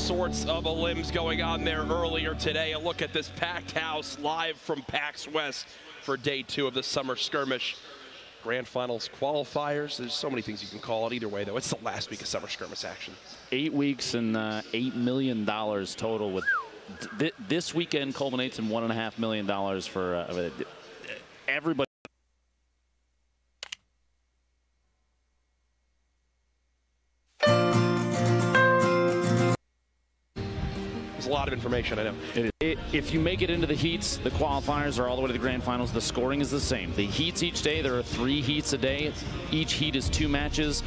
sorts of elims going on there earlier today. A look at this packed house live from PAX West for day 2 of the summer skirmish. Grand Finals qualifiers. There's so many things you can call it. Either way, though, it's the last week of summer skirmish action. 8 weeks and $8 million total. With this weekend culminates in $1.5 million for everybody. A lot of information, I know. If you make it into the heats, the qualifiers are all the way to the grand finals. The scoring is the same. The heats each day, there are 3 heats a day. Each heat is 2 matches.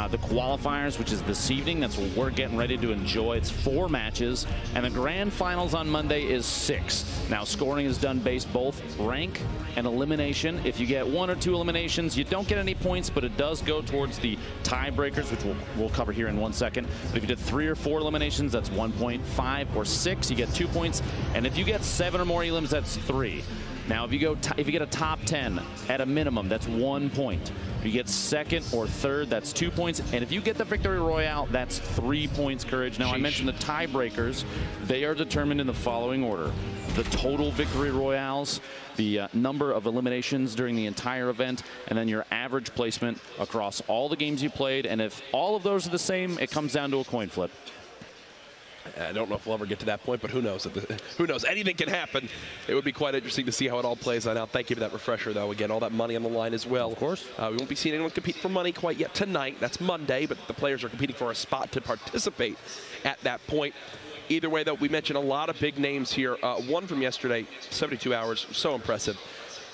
The qualifiers, which is this evening, that's what we're getting ready to enjoy. It's 4 matches. And the grand finals on Monday is 6. Now, scoring is done based both rank and elimination. If you get 1 or 2 eliminations, you don't get any points, but it does go towards the tiebreakers, which we'll cover here in 1 second. But if you did 3 or 4 eliminations, that's 1 point. 5 or 6, you get 2 points. And if you get 7 or more elims, that's 3. Now, if you get a top 10 at a minimum, that's 1 point. If you get 2nd or 3rd, that's 2 points. And if you get the victory royale, that's 3 points, Courage. Now, I mentioned the tiebreakers. They are determined in the following order: the total victory royales, the number of eliminations during the entire event, and then your average placement across all the games you played. And if all of those are the same, it comes down to a coin flip. I don't know if we'll ever get to that point, but who knows? Who knows? Anything can happen. It would be quite interesting to see how it all plays out. Thank you for that refresher, though. Again, all that money on the line as well. Of course. We won't be seeing anyone compete for money quite yet tonight. That's Monday, but the players are competing for a spot to participate at that point. Either way, though, we mentioned a lot of big names here. One from yesterday, 72 hours, so impressive.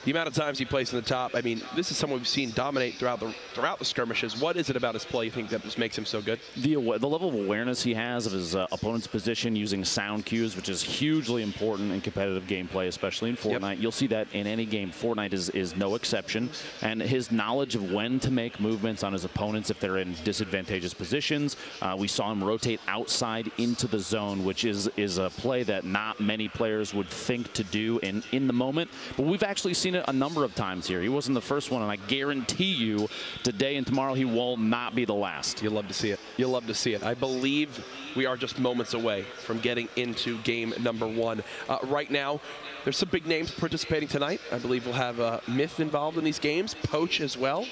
The amount of times he plays in the top, I mean, this is someone we've seen dominate throughout the skirmishes. What is it about his play you think that just makes him so good? The level of awareness he has of his opponent's position using sound cues, which is hugely important in competitive gameplay, especially in Fortnite. Yep. You'll see that in any game. Fortnite is no exception. And his knowledge of when to make movements on his opponents if they're in disadvantageous positions. We saw him rotate outside into the zone, which is a play that not many players would think to do in the moment. But we've actually seen it a number of times here. He wasn't the first one, and I guarantee you today and tomorrow he will not be the last. You'll love to see it. You'll love to see it. I believe we are just moments away from getting into game number 1. Right now, there's some big names participating tonight. I believe we'll have Myth involved in these games, Poach as well.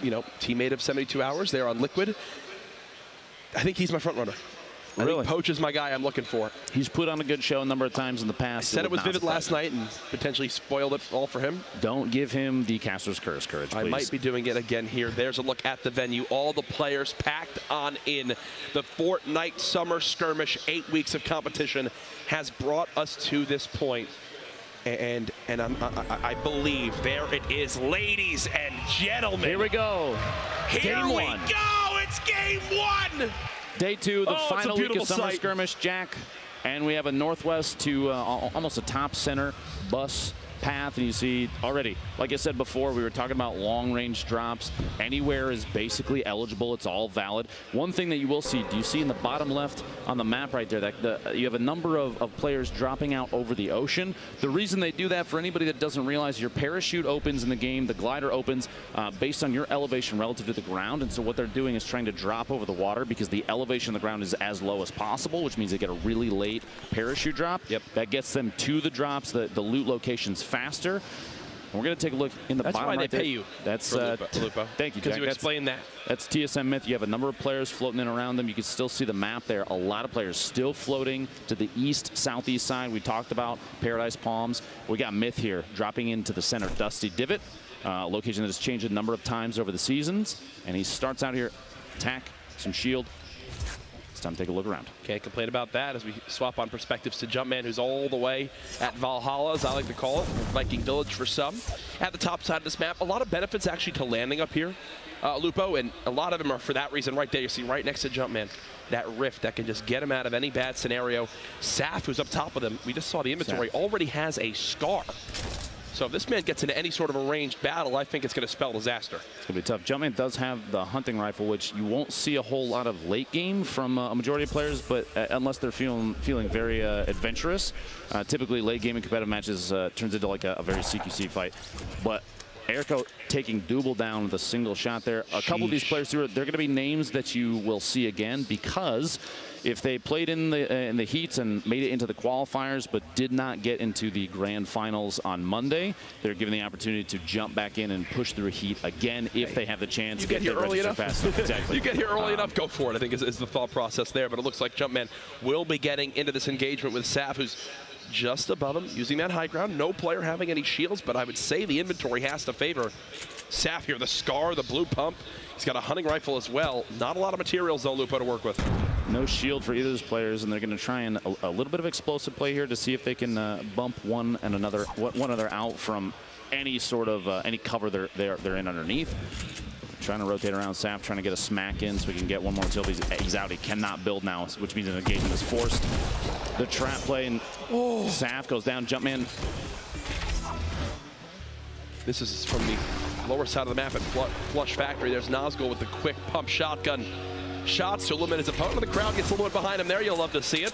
You know, teammate of 72 Hours there on Liquid. I think he's my front runner. Really? I think Poach is my guy I'm looking for. He's put on a good show a number of times in the past. I said it was Vivid last night and potentially spoiled it all for him. Don't give him the caster's curse, Courage, please. I might be doing it again here. There's a look at the venue. All the players packed on in. The Fortnite Summer Skirmish, 8 weeks of competition, has brought us to this point. And I believe there it is, ladies and gentlemen. Here we go. Here we go. It's game 1. Day 2, the final week of summer skirmish, Jack, and we have a northwest to almost a top center bus path, and you see already, like I said before, we were talking about long range drops. Anywhere is basically eligible. It's all valid. One thing that you will see, do you see in the bottom left on the map right there, that you have a number of players dropping out over the ocean. The reason they do that, for anybody that doesn't realize, your parachute opens in the game, the glider opens based on your elevation relative to the ground, and so what they're doing is trying to drop over the water because the elevation of the ground is as low as possible, which means they get a really late parachute drop. Yep. That gets them to the drops, the loot locations faster. And we're going to take a look in the bottom right there. That's why they pay you. That's Lupo. Thank you, Jack. Because you explained that. That's TSM Myth. You have a number of players floating in around them. You can still see the map there. A lot of players still floating to the east, southeast side. We talked about Paradise Palms. We got Myth here dropping into the center Dusty Divot, location that has changed a number of times over the seasons. And he starts out here, attack, some shield. It's time to take a look around. Can't complain about that as we swap on perspectives to Jumpman, who's all the way at Valhalla, as I like to call it, Viking Village for some. At the top side of this map, a lot of benefits actually to landing up here, Lupo, and a lot of them are for that reason right there. You see right next to Jumpman, that rift that can just get him out of any bad scenario. Saf, who's up top of them, we just saw the inventory, already has a scar. So if this man gets into any sort of a ranged battle, I think it's going to spell disaster. It's going to be tough. Jumpman does have the hunting rifle, which you won't see a whole lot of late game from a majority of players, but unless they're feeling very adventurous. Typically, late game in competitive matches turns into like a very CQC fight. But Erico taking Double down with a single shot there. A couple of these players, they're going to be names that you will see again because if they played in the heats and made it into the qualifiers but did not get into the grand finals on Monday, they're given the opportunity to jump back in and push through a heat again if they have the chance. You get here early enough. Fast enough. Exactly. You get here early enough, go for it, I think is the thought process there. But it looks like Jumpman will be getting into this engagement with Saf, who's just above him, using that high ground. No player having any shields, but I would say the inventory has to favor Saf here. The Scar, the blue pump. He's got a hunting rifle as well. Not a lot of materials, though, Lupo, to work with. No shield for either of those players, and they're going to try and a little bit of explosive play here to see if they can bump one another out from any sort of any cover they're in underneath. Trying to rotate around Saf, trying to get a smack in so we can get one more until he's out. He cannot build now, which means an engagement is forced. The trap play, and Saf goes down. Jumpman. This is from the lower side of the map at Flush Factory. There's Nazgul with the quick pump shotgun shots to eliminate his opponent. The crowd gets a little bit behind him there. You'll love to see it.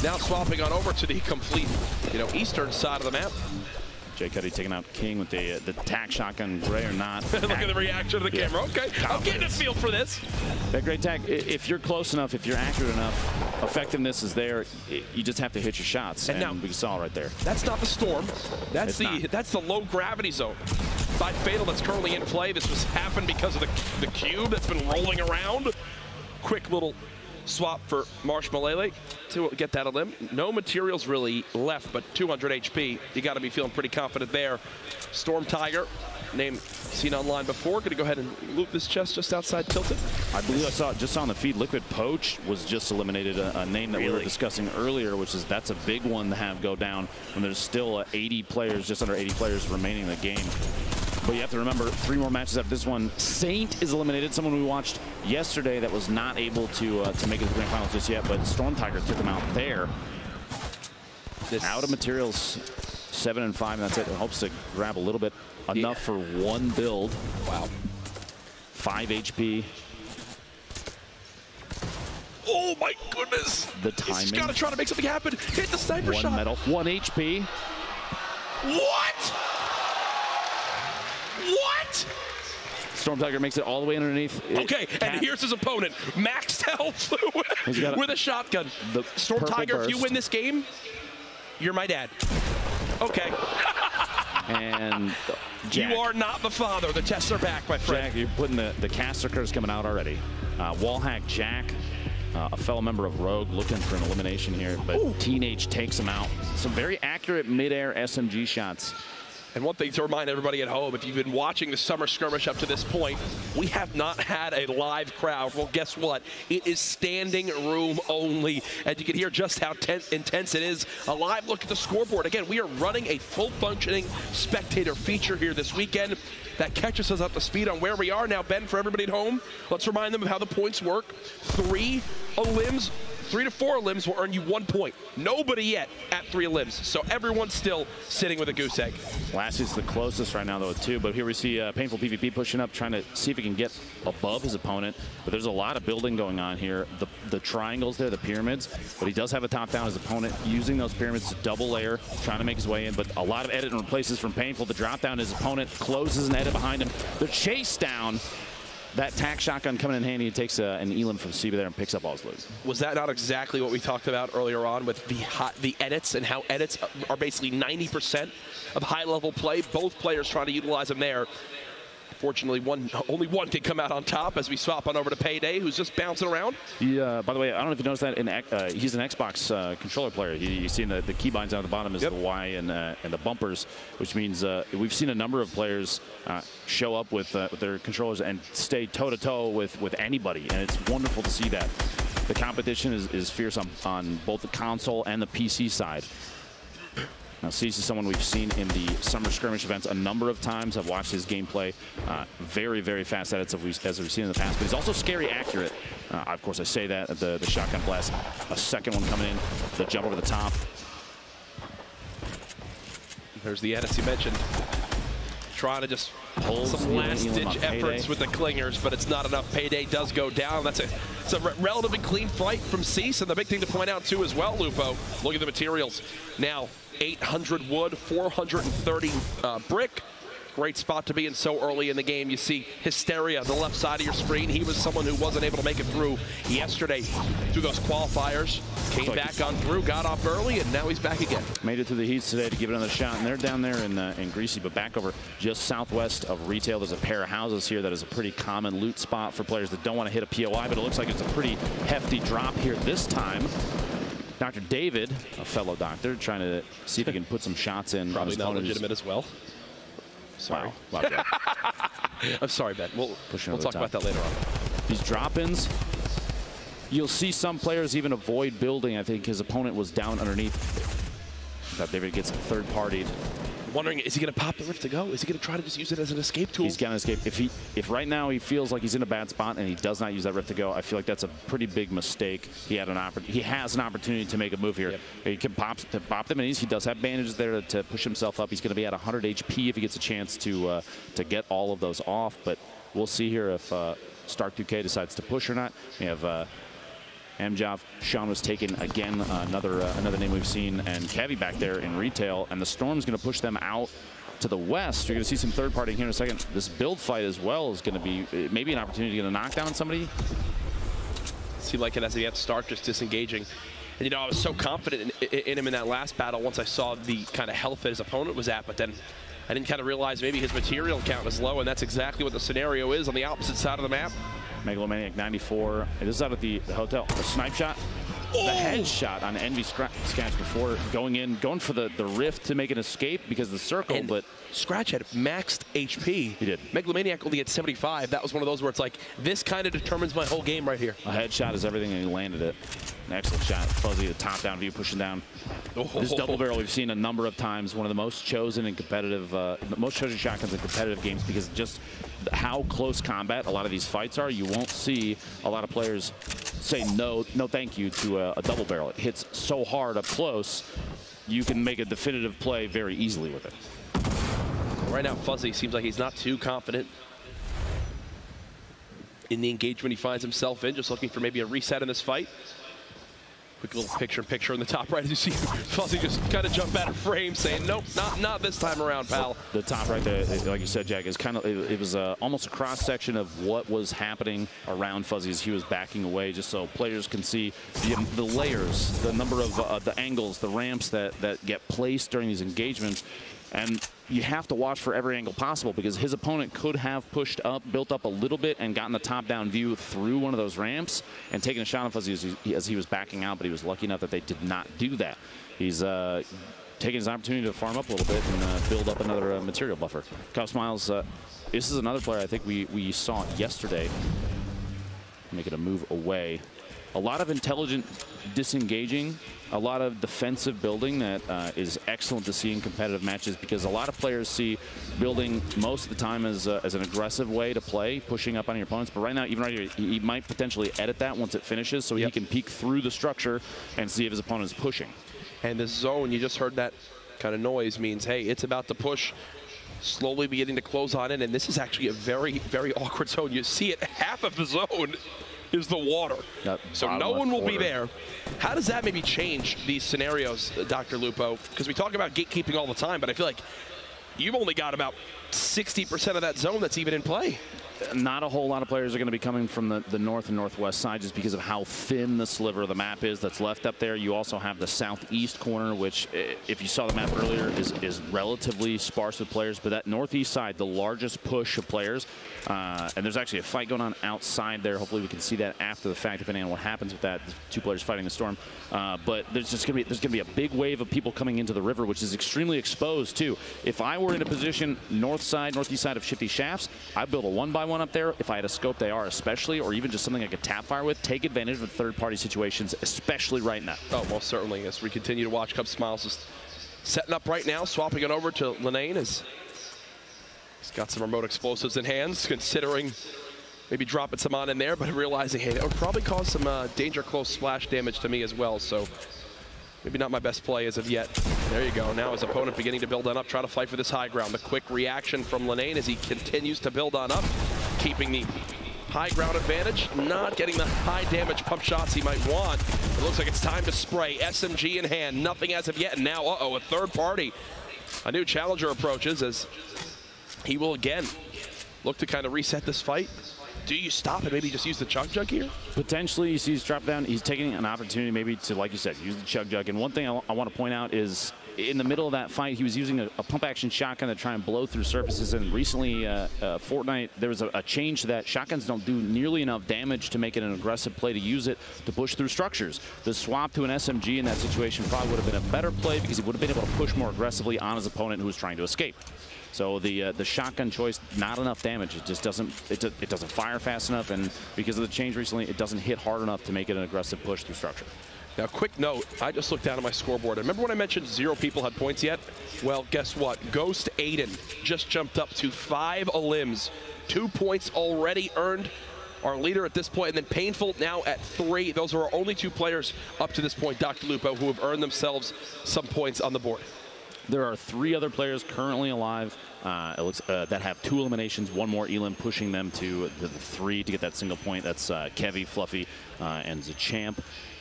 Now swapping on over to the complete, eastern side of the map. Jay Cuddy taking out King with the tack shotgun, gray or not. Look at the reaction of the camera. Okay, I'm getting a feel for this. That great tack, if you're close enough, if you're accurate enough, effectiveness is there. You just have to hit your shots, and now, we saw right there. That's not the Storm. That's the low gravity zone. By Fatal that's currently in play. This was happened because of the cube that's been rolling around. Quick little swap for Marshmallow to get that elim. No materials really left, but 200 HP. You got to be feeling pretty confident there. Storm Tiger, name seen online before. Going to go ahead and loop this chest just outside Tilted. I believe I saw it just on the feed. Liquid Poach was just eliminated, a name that we were discussing earlier, which is that's a big one to have go down when there's still 80 players, just under 80 players remaining in the game. But you have to remember, 3 more matches after this one. Saint is eliminated, someone we watched yesterday that was not able to make it to the grand finals just yet, but Storm Tiger took him out there. Out of materials, 7 and 5, and that's it. It hopes to grab a little bit, enough for one build. Wow. 5 HP. Oh my goodness! The timing. He's got to try to make something happen. Hit the sniper shot. 1 medal, 1 HP. What? What? Storm Tiger makes it all the way underneath. Okay, and here's his opponent, maxed health with a shotgun. Storm Tiger, if you win this game, you're my dad. Okay. And Jack, you are not the father. The tests are back, my friend. Jack, you're putting the caster curse coming out already. Wallhack Jack, a fellow member of Rogue, looking for an elimination here, but Teenage takes him out. Some very accurate mid-air SMG shots. And one thing to remind everybody at home, if you've been watching the summer skirmish up to this point, we have not had a live crowd. Well, guess what? It is standing room only. And you can hear just how intense it is. A live look at the scoreboard. Again, we are running a full-functioning spectator feature here this weekend that catches us up to speed on where we are. Now, Ben, for everybody at home, let's remind them of how the points work. 3 to 4 limbs will earn you 1 point. Nobody yet at 3 limbs. So everyone's still sitting with a goose egg. Lassy's the closest right now, though, with 2. But here we see Painful PvP pushing up, trying to see if he can get above his opponent. But there's a lot of building going on here. The triangles there, the pyramids. But he does have a top down his opponent, using those pyramids to double layer, trying to make his way in. But a lot of edit and replaces from Painful. The drop down, his opponent closes an edit behind him. The chase down. That tack shotgun coming in handy. He takes an elim from Siva there and picks up all his loot. Was that not exactly what we talked about earlier on with the edits and how edits are basically 90% of high-level play? Both players trying to utilize them there. Fortunately, only one can come out on top as we swap on over to Payday, who's just bouncing around. Yeah. By the way, I don't know if you noticed that he's an Xbox controller player. You see the keybinds down at the bottom is the Y and the bumpers, which means we've seen a number of players show up with their controllers and stay toe-to-toe with anybody, and it's wonderful to see that. The competition is fierce on both the console and the PC side. Now, Cease is someone we've seen in the summer skirmish events a number of times. I've watched his gameplay. Very, very fast edits as we've seen in the past. But he's also scary accurate. Of course, I say that. The shotgun blast. A second one coming in. The jump over the top. There's the edits you mentioned. Trying to just pull some last-ditch efforts with the clingers, but it's not enough. Payday does go down. It's a relatively clean fight from Cease. And the big thing to point out, too, as well, Lupo, look at the materials. Now, 800 wood, 430 brick, Great spot to be in so early in the game. You see Hysteria on the left side of your screen. He was someone who wasn't able to make it through yesterday through those qualifiers. Came back on through, got off early, and now he's back again. Made it to the heats today to give it another shot, and they're down there in Greasy, but back over just southwest of retail. There's a pair of houses here that is a pretty common loot spot for players that don't want to hit a POI, but it looks like it's a pretty hefty drop here this time. Dr. David, a fellow doctor, trying to see if he can put some shots in. Probably not legitimate as well. Sorry. Wow. I'm sorry, Ben. We'll talk about that later on. These drop-ins, you'll see some players even avoid building. I think his opponent was down underneath. That David gets third-partied. Wondering, is he going to pop the Rift to go? Is he going to try to just use it as an escape tool? He's going to escape. If right now he feels like he's in a bad spot and he does not use that Rift to go, I feel like that's a pretty big mistake. He has an opportunity to make a move here. Yep. He can pop them, and he does have bandages there to push himself up. He's going to be at 100 HP if he gets a chance to get all of those off. But we'll see here if Stark 2K decides to push or not. We have Amjov, Sean was taken again, another name we've seen, and Kevy back there in retail, and the Storm's going to push them out to the west. You're going to see some third party here in a second. This build fight as well is going to be maybe an opportunity to get a knockdown on somebody. Seemed like it as he had to start just disengaging. And, you know, I was so confident in him in that last battle once I saw the kind of health that his opponent was at, but then I didn't kind of realize maybe his material count is low, and that's exactly what the scenario is on the opposite side of the map. Megalomaniac 94. This is out at the hotel. The snipe shot. The headshot on Envy Scratch before going for the rift to make an escape because of the circle, and but Scratch had maxed HP. He did. Megalomaniac only had 75. That was one of those where it's like, this kind of determines my whole game right here. A headshot is everything, and he landed it. An excellent shot. Fuzzy, the top-down view, pushing down. This double barrel we've seen a number of times. One of the most chosen in competitive, most chosen shotguns in competitive games because just how close combat a lot of these fights are. You won't see a lot of players say no thank you to a double barrel. It hits so hard up close, you can make a definitive play very easily with it. Right now, Fuzzy seems like he's not too confident in the engagement he finds himself in, just looking for maybe a reset in this fight. Quick little picture in the top right as you see Fuzzy just kind of jump out of frame saying, nope, not this time around, pal. The top right there, like you said, Jack, is kind of, it was almost a cross-section of what was happening around Fuzzy as he was backing away, just so players can see the layers, the number of the angles, the ramps that get placed during these engagements. And you have to watch for every angle possible because his opponent could have pushed up, built up a little bit, and gotten the top-down view through one of those ramps and taken a shot on Fuzzy as he was backing out, but he was lucky enough that they did not do that. He's taking his opportunity to farm up a little bit and build up another material buffer. Kyle Smiles, this is another player I think we saw yesterday making a move away. A lot of intelligent disengaging, a lot of defensive building that is excellent to see in competitive matches because a lot of players see building most of the time as an aggressive way to play, pushing up on your opponents. But right now, even right here, he might potentially edit that once it finishes so he can peek through the structure and see if his opponent is pushing. And the zone, you just heard that kind of noise, means, hey, it's about to push. Slowly beginning to close on it, and this is actually a very, very awkward zone. You see it, half of the zone is the water. So no one will be there. How does that maybe change these scenarios, Dr. Lupo? Because we talk about gatekeeping all the time, but I feel like you've only got about 60% of that zone that's even in play. Not a whole lot of players are going to be coming from the north and northwest side just because of how thin the sliver of the map is that's left up there. You also have the southeast corner, which, if you saw the map earlier, is relatively sparse with players. But that northeast side, the largest push of players, and there's actually a fight going on outside there. Hopefully we can see that after the fact, depending on what happens with that. The two players fighting the storm. But there's going to be a big wave of people coming into the river, which is extremely exposed too. If I were in a position northeast side of Shifty Shafts, I'd build a 1x1 up there. If I had a scope AR especially, or even just something I could tap fire with, take advantage of third-party situations, especially right now. Oh, most certainly. As we continue to watch, Cub Smiles is setting up right now, swapping it over to Linane as he's got some remote explosives in hands, considering maybe dropping some on in there, but realizing, hey, that would probably cause some danger close splash damage to me as well. So maybe not my best play as of yet. There you go. Now his opponent beginning to build on up, try to fight for this high ground. The quick reaction from Linane as he continues to build on up, keeping the high ground advantage, not getting the high damage pump shots he might want. It looks like it's time to spray. SMG in hand, nothing as of yet. And now, a third party. A new challenger approaches as He will again look to kind of reset this fight. Do you stop and maybe just use the chug jug here? Potentially, you see he's dropped down. He's taking an opportunity maybe to, like you said, use the chug jug. And one thing I want to point out is in the middle of that fight, he was using a pump action shotgun to try and blow through surfaces. And recently, Fortnite, there was a change to that. Shotguns don't do nearly enough damage to make it an aggressive play to use it to push through structures. The swap to an SMG in that situation probably would have been a better play because he would have been able to push more aggressively on his opponent who was trying to escape. So the shotgun choice, not enough damage. It just doesn't fire fast enough, and because of the change recently, it doesn't hit hard enough to make it an aggressive push through structure. Now, quick note, I just looked down at my scoreboard. Remember when I mentioned 0 people had points yet? Well, guess what? Ghost Aiden just jumped up to 5 elims. 2 points already earned. Our leader at this point, and then Painful now at 3. Those are our only 2 players up to this point, Dr. Lupo, who have earned themselves some points on the board. There are 3 other players currently alive that have 2 eliminations, 1 more elim pushing them to the 3 to get that single point. That's Kevy, Fluffy, and Zachamp.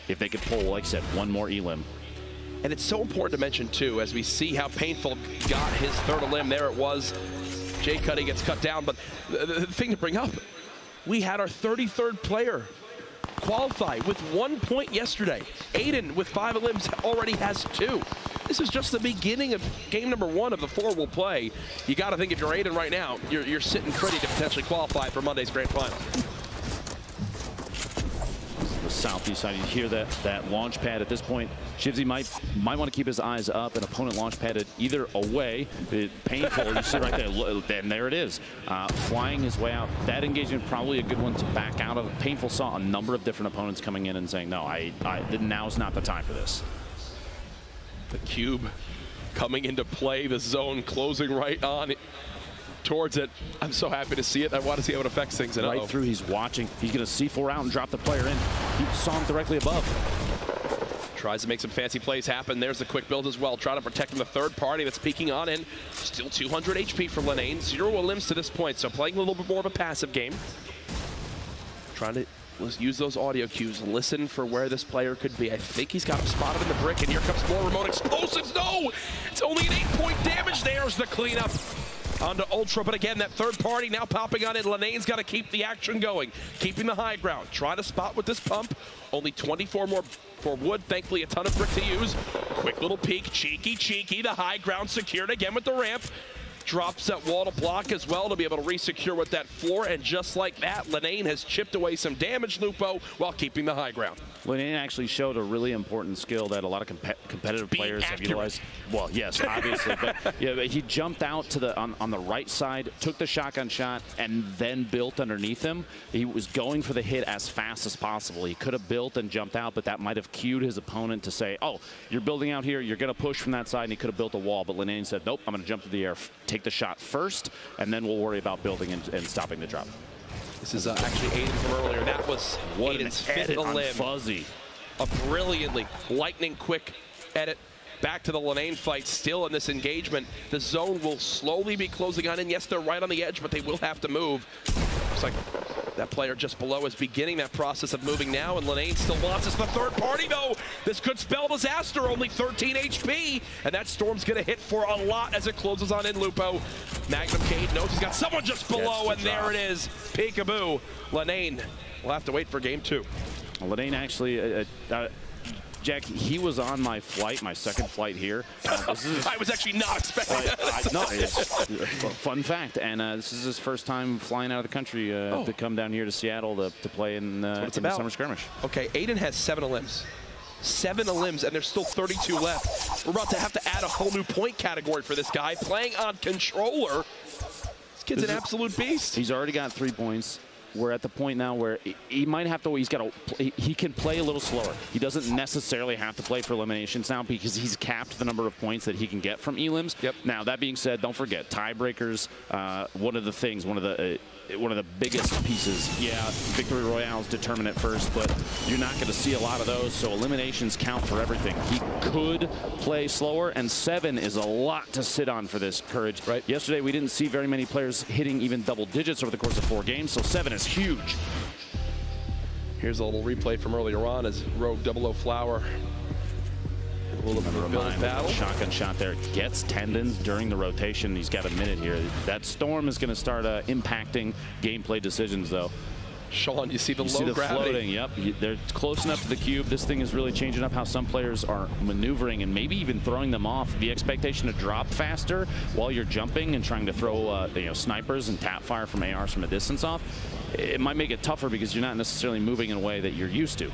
If they could pull, like I said, 1 more elim. And it's so important to mention, too, as we see how Painful got his 3rd elim. There it was. Jay Cuddy gets cut down. But the thing to bring up, we had our 33rd player qualify with 1 point yesterday. Aiden, with 5 elims, already has 2. This is just the beginning of game number 1 of the 4 we'll play. You got to think if you're Aiden right now, you're sitting pretty to potentially qualify for Monday's grand final. The southeast side, you hear that launch pad at this point. Shivzy might want to keep his eyes up. An opponent launch padded either away. Painful, you see right there, and there it is. Flying his way out. That engagement probably a good one to back out of. Painful saw a number of different opponents coming in and saying, no, now's not the time for this. The cube coming into play, the zone closing right on towards it. I'm so happy to see it. I want to see how it affects things. And right through, he's watching. He's going to C4 out and drop the player in. He saw him directly above. Tries to make some fancy plays happen. There's the quick build as well. Trying to protect from the 3rd party that's peeking on in. Still 200 HP for Lenane. 0 elims to this point, so playing a little bit more of a passive game. Trying to use those audio cues, listen for where this player could be. I think he's got him spotted in the brick, and here comes more remote explosives. No! It's only an 8-point damage. There's the cleanup onto Ultra, but again, that 3rd party now popping on in. Lenane's got to keep the action going, keeping the high ground. Try to spot with this pump. Only 24 more for wood. Thankfully, a ton of brick to use. Quick little peek, cheeky. The high ground secured again with the ramp. Drops that wall to block as well to be able to re-secure with that floor, and just like that, Lenane has chipped away some damage, Lupo, while keeping the high ground. Lenane actually showed a really important skill that a lot of competitive players have utilized. Well, yes, obviously, but yeah, he jumped out to the on the right side, took the shotgun shot, and then built underneath him. He was going for the hit as fast as possible. He could have built and jumped out, but that might have cued his opponent to say, oh, you're building out here, you're going to push from that side, and he could have built a wall, but Lenane said, nope, I'm going to jump to the air, take the shot first, and then we'll worry about building and stopping the drop. This is actually Aiden from earlier. That was Aiden's 5th elim. Fuzzy. A brilliantly lightning quick edit. Back to the Lenane fight, still in this engagement. The zone will slowly be closing on in. Yes, they're right on the edge, but they will have to move. Looks like that player just below is beginning that process of moving now, and Lenane still wants us. The 3rd party, though, this could spell disaster. Only 13 HP, and that storm's going to hit for a lot as it closes on in. Lupo, Magnum Cade knows he's got someone just below, and there it is. Peekaboo. Lenane will have to wait for game 2. Lenane actually, Jack, he was on my flight, my 2nd flight here. I was actually not expecting that. No, it's fun fact. And this is his first time flying out of the country to come down here to Seattle to play in the summer skirmish. Okay, Aiden has 7 elims. 7 elims, and there's still 32 left. We're about to have to add a whole new point category for this guy. Playing on controller. This kid's an absolute beast. He's already got 3 points. We're at the point now where he might have to, he can play a little slower. He doesn't necessarily have to play for eliminations now because he's capped the number of points that he can get from elims. Yep. Now, that being said, don't forget, tiebreakers, one of the biggest pieces. Yeah, victory royales determine it first, but you're not going to see a lot of those, so eliminations count for everything. He could play slower, and 7 is a lot to sit on for this Courage. Right. Yesterday, we didn't see very many players hitting even double digits over the course of 4 games, so 7 is huge. Here's a little replay from earlier on as Rogue 00 Flower little bit of build battle. Shotgun shot there. Gets tendons during the rotation. He's got a minute here. That storm is going to start impacting gameplay decisions, though. Sean, you see the low gravity. Floating, yep. They're close enough to the cube. This thing is really changing up how some players are maneuvering and maybe even throwing them off. The expectation to drop faster while you're jumping and trying to throw snipers and tap fire from ARs from a distance off, it might make it tougher because you're not necessarily moving in a way that you're used to.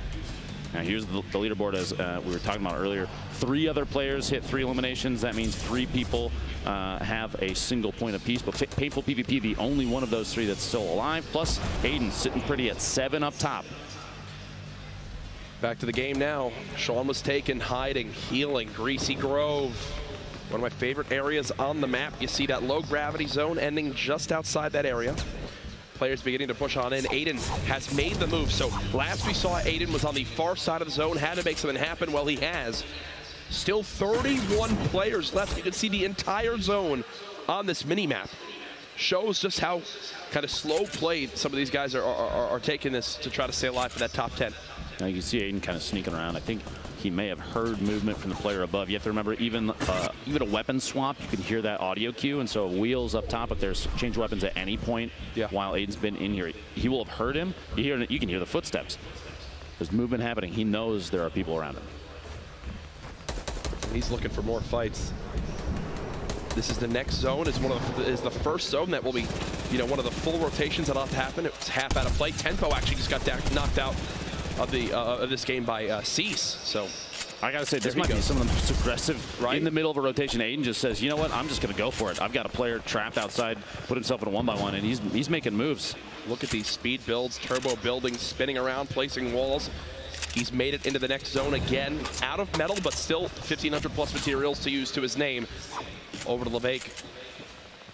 Now here's the leaderboard as we were talking about earlier. 3 other players hit 3 eliminations. That means 3 people have a single point apiece. But Painful PvP, the only one of those 3 that's still alive. Plus Aiden sitting pretty at 7 up top. Back to the game now. Sean was taken, hiding, healing. Greasy Grove. One of my favorite areas on the map. You see that low gravity zone ending just outside that area. Players beginning to push on in. Aiden has made the move. So last we saw, Aiden was on the far side of the zone, had to make something happen. Well, he has. Still 31 players left. You can see the entire zone on this mini-map. Shows just how kind of slow played some of these guys are taking this to try to stay alive for that top 10. Now you can see Aiden kind of sneaking around. I think he may have heard movement from the player above. You have to remember, even a weapon swap, you can hear that audio cue. And so Wheels up top, if there's change weapons at any point while Aiden's been in here, he will have heard him. You can hear the footsteps. There's movement happening. He knows there are people around him. He's looking for more fights. This is the next zone. Is the first zone that will be, one of the full rotations that'll have to happen. It's half out of play. Tempo actually just got knocked out of this game by Cease. So I gotta say, this might be some of the most aggressive. Right in the middle of a rotation, Aiden just says, you know what, I'm just gonna go for it. I've got a player trapped outside, put himself in a 1-by-1, and he's making moves. Look at these speed builds, turbo building, spinning around, placing walls. He's made it into the next zone again, out of metal, but still 1,500 plus materials to use to his name. Over to Levake,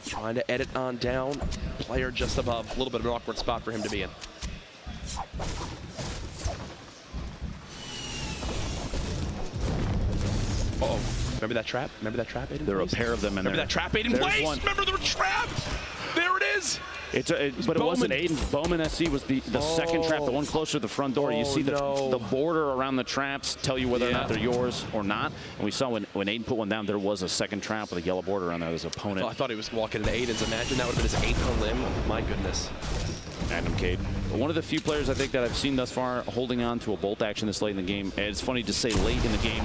trying to edit on down. Player just above, a little bit of an awkward spot for him to be in. Uh-oh. Remember that trap? Remember that trap, Aiden? There are a pair of them in there. Remember that trap, Aiden? Place! Remember the trap! There it is! But it wasn't Aiden. Bowman SC was the second trap, the one closer to the front door. You see the border around the traps tell you whether or not they're yours or not. And we saw when Aiden put one down, there was a second trap with a yellow border around there. His opponent. I thought he was walking into Aiden's. Imagine that would have been his 8th limb. My goodness. Adam Cade. One of the few players I think that I've seen thus far holding on to a bolt action this late in the game. And it's funny to say late in the game.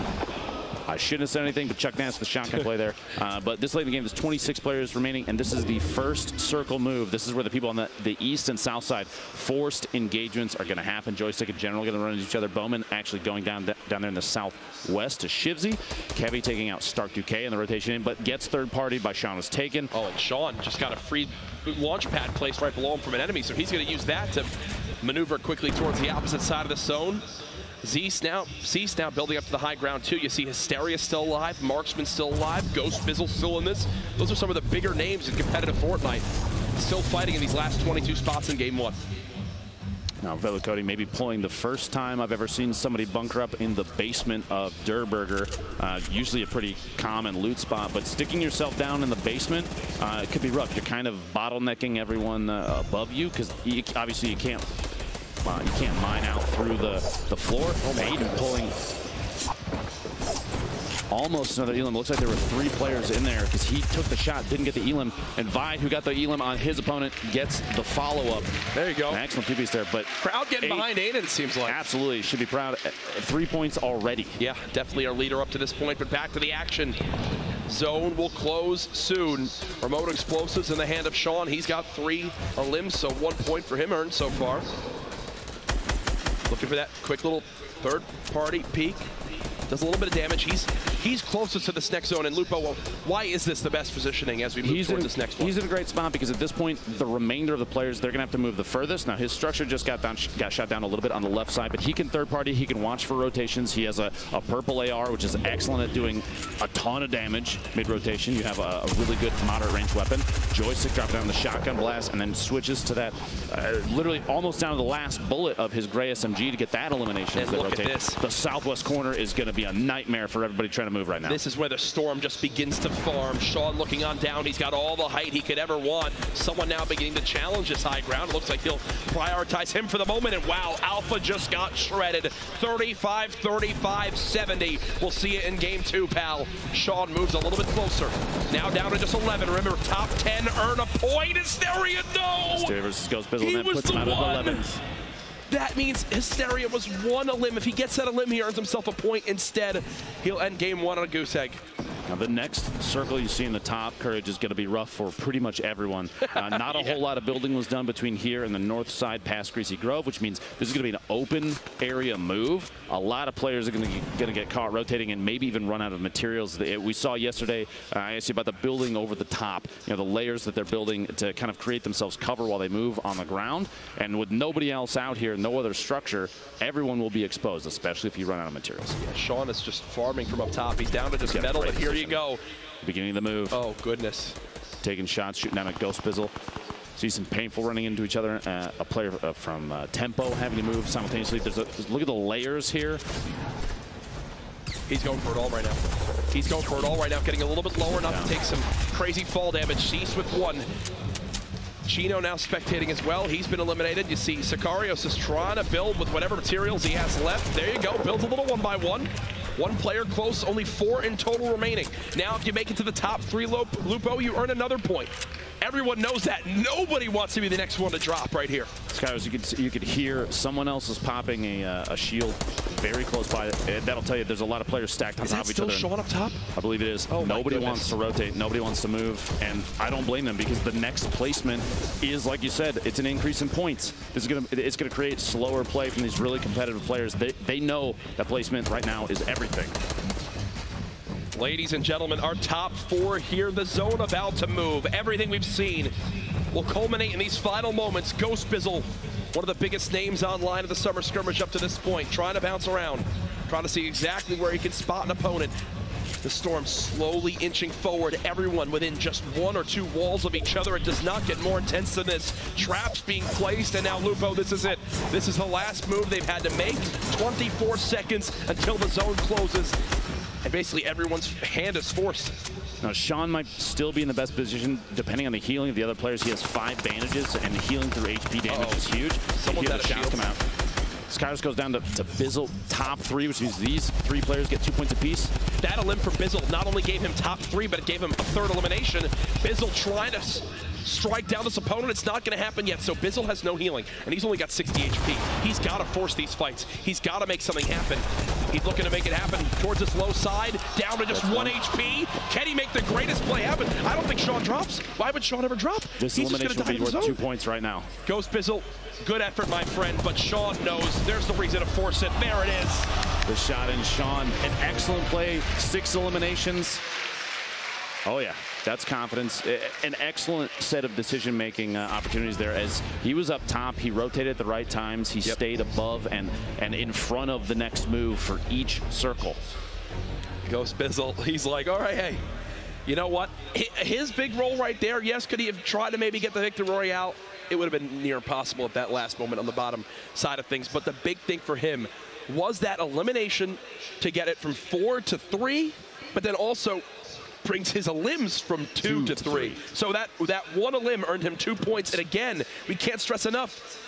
I shouldn't have said anything, but Chuck Nance, the shotgun play there. But this late in the game, there's 26 players remaining, and this is the first circle move. This is where the people on the east and south side, forced engagements are going to happen. Joystick in general going to run into each other. Bowman actually going down there in the southwest to Shivsy. Kevy taking out Stark Duque in the rotation in, but gets third partied by Sean was taken. Oh, and Sean just got a free launch pad placed right below him from an enemy, so he's going to use that to maneuver quickly towards the opposite side of the zone. Cease now building up to the high ground too. You see Hysteria still alive, Marksman still alive, Ghost Fizzle still in this. Those are some of the bigger names in competitive Fortnite. Still fighting in these last 22 spots in game 1. Now Velicody maybe pulling the first time I've ever seen somebody bunker up in the basement of Durburger. Usually a pretty common loot spot, but sticking yourself down in the basement, it could be rough. You're kind of bottlenecking everyone above you because obviously you can't mine out through the floor. Aiden pulling almost another Elim. Looks like there were 3 players in there because he took the shot, didn't get the Elim. And Vide, who got the Elim on his opponent, gets the follow-up. There you go. An excellent two-piece there. But crowd getting behind Aiden, it seems like. Absolutely. Should be proud. 3 points already. Yeah, definitely our leader up to this point. But back to the action. Zone will close soon. Remote explosives in the hand of Sean. He's got 3 limbs, so 1 point for him earned so far. Looking for that quick little third-party peek. Does a little bit of damage. He's closest to this next zone. And Lupo, well, why is this the best positioning as we move toward this next one? He's in a great spot because at this point, the remainder of the players, they're going to have to move the furthest. Now, his structure just got shot down a little bit on the left side, but he can third party. He can watch for rotations. He has a purple AR, which is excellent at doing a ton of damage mid-rotation. You have a really good moderate range weapon. Joystick dropping down the shotgun blast and then switches to that literally almost down to the last bullet of his gray SMG to get that elimination as they rotate. At this. The southwest corner is going to be a nightmare for everybody trying to to move right now. This is where the Storm just begins to farm. Sean looking on down. He's got all the height he could ever want. Someone now beginning to challenge his high ground. It looks like he'll prioritize him for the moment. And wow, Alpha just got shredded. 35-35, 70. We'll see it in game 2, pal. Sean moves a little bit closer. Now down to just 11. Remember, top 10 earn a point. Hysteria, no! Hysteria versus Ghost Bizzle, and that puts him out at 11th. That means Hysteria was one a limb. If he gets that a limb, he earns himself a point. Instead, he'll end game 1 on a goose egg. Now the next circle you see in the top, Courage, is going to be rough for pretty much everyone. Not a whole lot of building was done between here and the north side past Greasy Grove, which means this is going to be an open area move. A lot of players are going to get caught rotating and maybe even run out of materials. We saw yesterday, I asked you about the building over the top, you know, the layers that they're building to kind of create themselves cover while they move on the ground. And with nobody else out here, no other structure, everyone will be exposed, especially if you run out of materials. Yeah, Sean is just farming from up top. He's down to just metal, but here you go. Beginning of the move. Oh, goodness. Taking shots, shooting down a Ghost Bizzle. See some painful running into each other. A player from Tempo having to move simultaneously. Look at the layers here. He's going for it all right now. He's going for it all right now, getting a little bit lower, not to take some crazy fall damage. Cease with 1. Chino now spectating as well. He's been eliminated. You see Sicarios is trying to build with whatever materials he has left. There you go. Builds a little 1-by-1. 1 player close, only 4 in total remaining. Now, if you make it to the top 3, Lupo, you earn another point. Everyone knows that. Nobody wants to be the next one to drop right here. Skyros, you could hear someone else is popping a shield very close by. That'll tell you there's a lot of players stacked on top of each other. Is that still Sean up top? I believe it is. Oh, nobody wants to rotate. Nobody wants to move. And I don't blame them because the next placement is, like you said, it's an increase in points. It's going to create slower play from these really competitive players. They know that placement right now is everything. Ladies and gentlemen, our top 4 here. The zone about to move. Everything we've seen will culminate in these final moments. Ghost Bizzle, one of the biggest names online of the summer skirmish up to this point, trying to bounce around, trying to see exactly where he can spot an opponent. The Storm slowly inching forward, everyone within just 1 or 2 walls of each other. It does not get more intense than this. Traps being placed, and now Lupo, this is it. This is the last move they've had to make. 24 seconds until the zone closes. And basically everyone's hand is forced. Now, Sean might still be in the best position, depending on the healing of the other players. He has 5 bandages, and healing through HP damage is huge. Someone's out of shields. Come out. Skyros goes down to Bizzle top 3, which means these 3 players get 2 points apiece. That elim for Bizzle not only gave him top 3, but it gave him a 3rd elimination. Bizzle trying to strike down this opponent. It's not going to happen yet, so Bizzle has no healing, and he's only got 60 HP. He's got to force these fights. He's got to make something happen. He's looking to make it happen towards this low side, down to just 1 HP. Can he make the greatest play happen? I don't think Sean drops. Why would Sean ever drop? This elimination will be worth 2 points right now. Ghost Bizzle, good effort, my friend, but Sean knows there's the reason to force it. There it is. The shot in Sean, an excellent play, 6 eliminations. Oh yeah, that's confidence. An excellent set of decision-making opportunities there. As he was up top, he rotated at the right times. He stayed above and in front of the next move for each circle. Ghost Bizzle, he's like, all right, hey, you know what? His big role right there, yes, could he have tried to maybe get the victory royale? It would have been near impossible at that last moment on the bottom side of things. But the big thing for him was that elimination to get it from 4 to 3, but then also brings his elims from 2 to 3. So that 1 elim earned him 2 points. And again, we can't stress enough,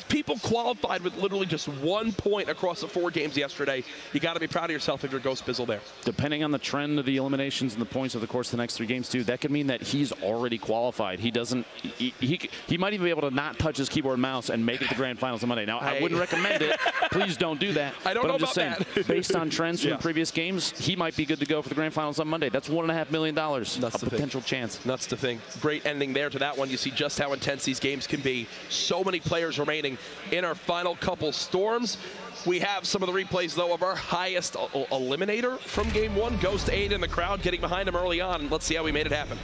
people qualified with literally just 1 point across the 4 games yesterday. You got to be proud of yourself if you're Ghost Bizzle there. Depending on the trend of the eliminations and the points over the course of the next 3 games too, that could mean that he's already qualified. He doesn't. He might even be able to not touch his keyboard and mouse and make it to the grand finals on Monday. Now, I wouldn't recommend it. Please don't do that. I don't know about that. Based on trends from previous games, he might be good to go for the grand finals on Monday. That's $1.5 million. A potential chance. Nuts to think. Great ending there to that one. You see just how intense these games can be. So many players remaining in our final couple Storms. We have some of the replays, though, of our highest eliminator from game 1. Ghost 8 in the crowd, getting behind him early on. Let's see how we made it happen.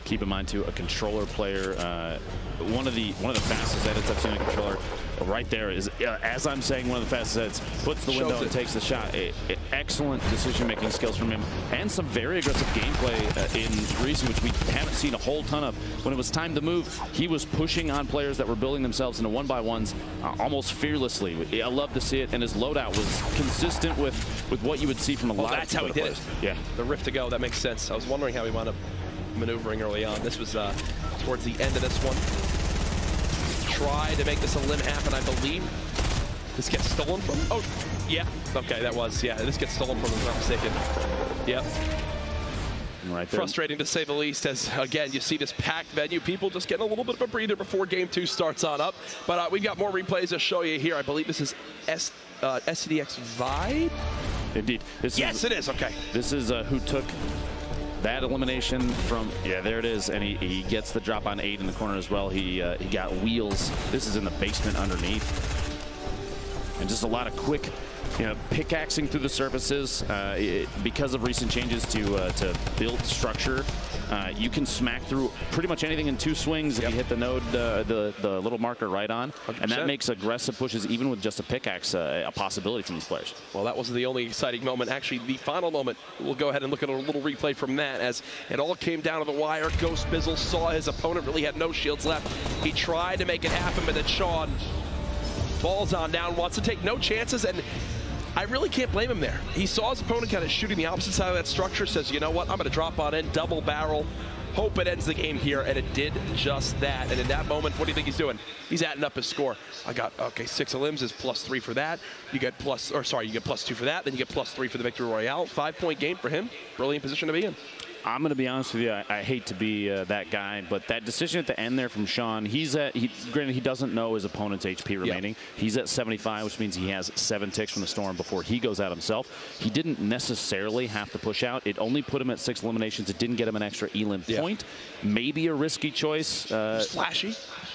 keep in mind too, a controller player, one of the fastest edits I've seen on a controller right there is, as I'm saying, one of the fastest edits, puts the window and takes the shot. Excellent decision-making skills from him, and some very aggressive gameplay in recent, which we haven't seen a whole ton of. When it was time to move, he was pushing on players that were building themselves into 1-by-1s almost fearlessly. I love to see it, and his loadout was consistent with what you would see from a lot of that's how he did it. Yeah. The rift to go, that makes sense. I was wondering how he wound up maneuvering early on. This was towards the end of this one. Try to make this a limb happen, I believe. This gets stolen from, oh, yeah. Okay, that was, yeah, this gets stolen from him, if I'm not mistaken. Yep. Right there. Frustrating to say the least, as again you see this packed venue, people just getting a little bit of a breather before game 2 starts on up. But we've got more replays to show you here. I believe this is SCDX Vibe. Indeed. Yes, it is. Okay. This is who took that elimination from, yeah, there it is, and he gets the drop on 8 in the corner as well. He got wheels. This is in the basement underneath, and just a lot of quick, pickaxing through the surfaces. Because of recent changes to build structure, you can smack through pretty much anything in 2 swings if you hit the node, the little marker right on, 100%. And that makes aggressive pushes, even with just a pickaxe, a possibility from these players. Well, that wasn't the only exciting moment. Actually, the final moment, we'll go ahead and look at a little replay from that, as it all came down to the wire. Ghost Bizzle saw his opponent really had no shields left. He tried to make it happen, but then Sean falls on down, wants to take no chances, and I really can't blame him there. He saw his opponent kind of shooting the opposite side of that structure, says, you know what, I'm going to drop on in, double barrel, hope it ends the game here, and it did just that. And in that moment, what do you think he's doing? He's adding up his score. I got, okay, 6 elims is +3 for that. You get you get +2 for that, then you get +3 for the Victory Royale. 5-point game for him. Brilliant position to be in. I'm going to be honest with you. I hate to be that guy, but that decision at the end there from Sean, granted, he doesn't know his opponent's HP remaining. Yeah. He's at 75, which means he has 7 ticks from the Storm before he goes out himself. He didn't necessarily have to push out. It only put him at 6 eliminations. It didn't get him an extra elim point. Maybe a risky choice. It was flashy.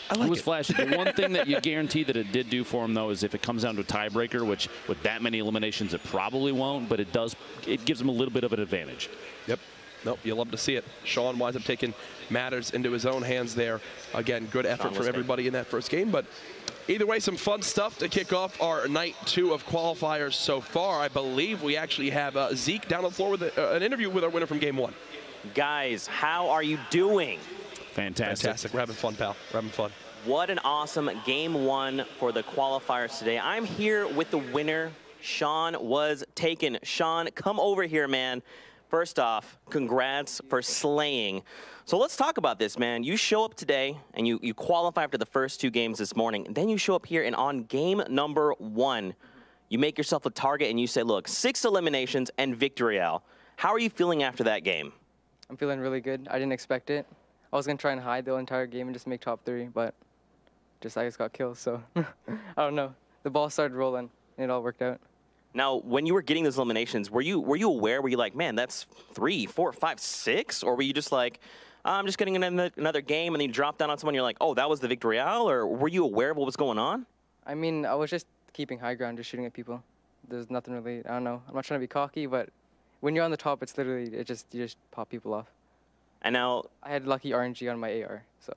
I like it. Was flashy. The one thing that you guarantee that it did do for him, though, is if it comes down to a tiebreaker, which with that many eliminations, it probably won't, but it gives him a little bit of an advantage. Yep. Nope, you'll love to see it. Sean winds up taking matters into his own hands there. Again, good effort from everybody in that first game. But either way, some fun stuff to kick off our night 2 of qualifiers so far. I believe we actually have Zeke down on the floor with an interview with our winner from game 1. Guys, how are you doing? Fantastic. Fantastic. We're having fun, pal. We're having fun. What an awesome game 1 for the qualifiers today. I'm here with the winner. Sean was taken. Sean, come over here, man. First off, congrats for slaying. So let's talk about this, man. You show up today, and you qualify after the first 2 games this morning. And then you show up here, and on game number 1, you make yourself a target, and you say, look, 6 eliminations and Victory Royale. How are you feeling after that game? I'm feeling really good. I didn't expect it. I was going to try and hide the entire game and just make top 3, but I just got kills, so I don't know. The ball started rolling, and it all worked out. Now, when you were getting those eliminations, were you aware? Were you like, man, that's 3, 4, 5, 6? Or were you just like, I'm just getting another game, and then you drop down on someone, and you're like, oh, that was the Victory Royale? Or were you aware of what was going on? I mean, I was just keeping high ground, just shooting at people. There's nothing really, I don't know. I'm not trying to be cocky, but when you're on the top, it's literally, you just pop people off. And now, I had lucky RNG on my AR, so.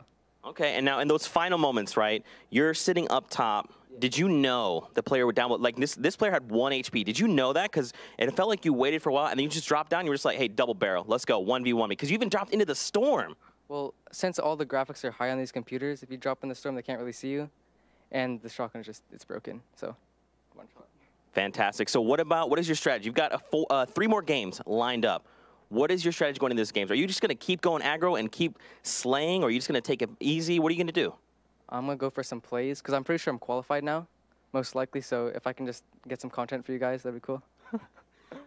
Okay, and now in those final moments, right, you're sitting up top. Did you know the player would down? Like this player had 1 HP. Did you know that? Because it felt like you waited for a while, and then you just dropped down. You were just like, hey, double barrel. Let's go, 1v1 me. Because you even dropped into the Storm. Well, since all the graphics are high on these computers, if you drop in the Storm, they can't really see you. And the shotgun is it's broken, so. One shot. Fantastic. So what is your strategy? You've got 3 more games lined up. What is your strategy going into this game? Are you just going to keep going aggro and keep slaying, or are you just going to take it easy? What are you going to do? I'm going to go for some plays, because I'm pretty sure I'm qualified now, most likely. So if I can just get some content for you guys, that'd be cool.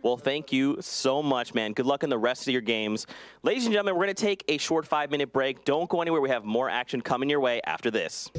Well, thank you so much, man. Good luck in the rest of your games. Ladies and gentlemen, we're going to take a short 5-minute break. Don't go anywhere. We have more action coming your way after this.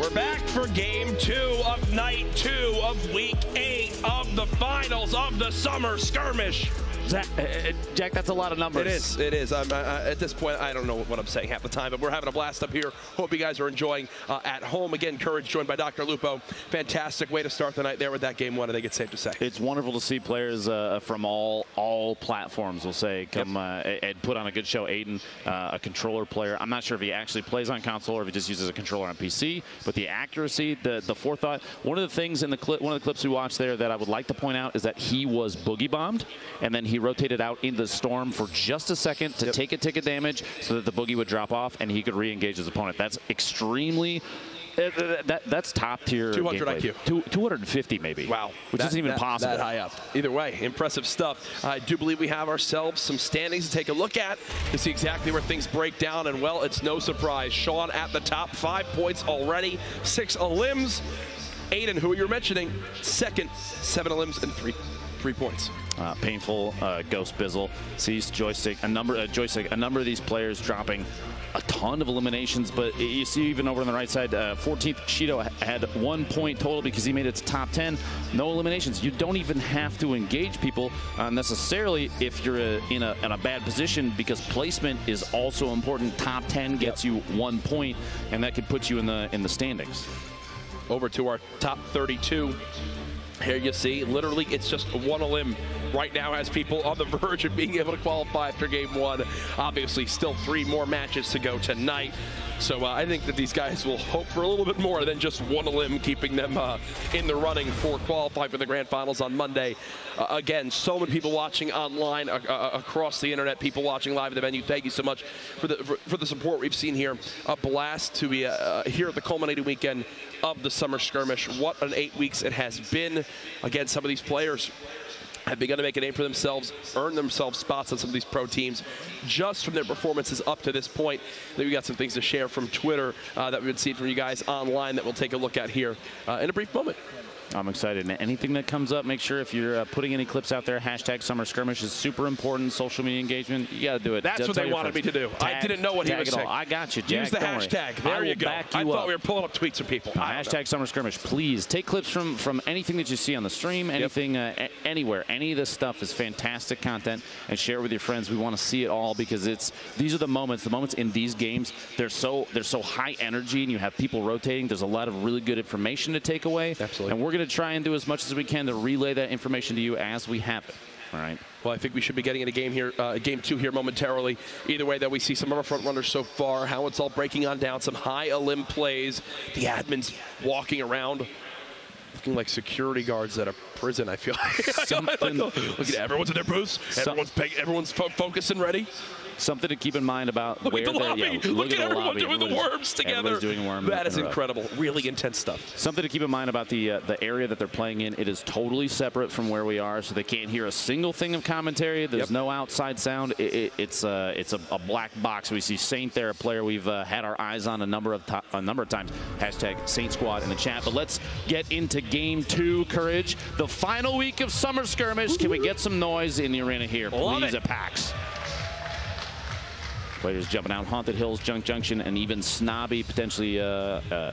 We're back for game 2 of night 2 of week 8 of the finals of the summer skirmish. Jack, that's a lot of numbers. It is. It is. At this point, I don't know what I'm saying half the time, but we're having a blast up here. Hope you guys are enjoying at home. Again, Courage joined by Dr. Lupo. Fantastic way to start the night there with that game 1, I think it's safe to say. It's wonderful to see players from all platforms, we'll say, come and put on a good show. Aiden, a controller player. I'm not sure if he actually plays on console or if he just uses a controller on PC, but the accuracy, the forethought. One of the things in the clip, one of the clips we watched there that I would like to point out is that he was boogie bombed, and then he rotated out into the storm for just a second to take a ticket damage so that the boogie would drop off and he could re-engage his opponent. That's extremely that's top tier 200 gameplay. IQ. 250 maybe. Wow. Which isn't even possible. That high up. Either way, impressive stuff. I do believe we have ourselves some standings to take a look at to see exactly where things break down. And, well, it's no surprise. Sean at the top, 5 points already, 6 elims. Aiden, who you were mentioning, second, 7 elims and 3 points. Painful, Ghost Bizzle, sees joystick. A number of these players dropping a ton of eliminations, but you see even over on the right side, 14th Shido had 1 point total because he made it to top 10. No eliminations. You don't even have to engage people necessarily if you're in a bad position, because placement is also important. Top 10 gets you 1 point, and that could put you in the standings. Over to our top 32. Here you see, literally, it's just 1 elim right now has people on the verge of being able to qualify after game 1. Obviously, still 3 more matches to go tonight. So I think that these guys will hope for a little bit more than just 1 elim, keeping them in the running for qualifying for the grand finals on Monday. Again, so many people watching online across the internet, people watching live at the venue. Thank you so much for the support we've seen here. A blast to be here at the culminating weekend of the summer skirmish. What an 8 weeks it has been. Again, some of these players have begun to make a name for themselves, earn themselves spots on some of these pro teams just from their performances up to this point. Then we got some things to share from Twitter that we've been seeing from you guys online that we'll take a look at here in a brief moment. I'm excited. And anything that comes up, make sure if you're putting any clips out there, hashtag Summer Skirmish is super important. Social media engagement, you got to do it. That's what they wanted me to do. I didn't know what he was saying. I got you, Jack. Use the hashtag. There you go. I thought we were pulling up tweets from people. Hashtag Summer Skirmish. Please take clips from anything that you see on the stream, anything, anywhere. Any of this stuff is fantastic content, and share it with your friends. We want to see it all because these are the moments in these games. They're so high energy, and you have people rotating. There's a lot of really good information to take away. Absolutely. And we're going to try and do as much as we can to relay that information to you as we have it. All right. Well, I think we should be getting into game 2 here momentarily. Either way, that we see some of our front runners so far, how it's all breaking on down, some high elim plays, the admins walking around looking like security guards at a prison, I feel like. Look at everyone's in their booths, everyone's focused and ready. Something to keep in mind about look where at the lobby. Look at everyone lobby. doing the worms together. Everybody's doing worms. That is incredible. Really intense stuff. Something to keep in mind about the area that they're playing in. It is totally separate from where we are, so they can't hear a single thing of commentary. There's no outside sound. It's a black box. We see Saint there, a player we've had our eyes on a number of times. Hashtag Saint Squad in the chat. But let's get into game 2, Courage. The final week of Summer Skirmish. Can we get some noise in the arena here, please, at PAX? Players jumping out, Haunted Hills, Junk Junction, and even Snobby, potentially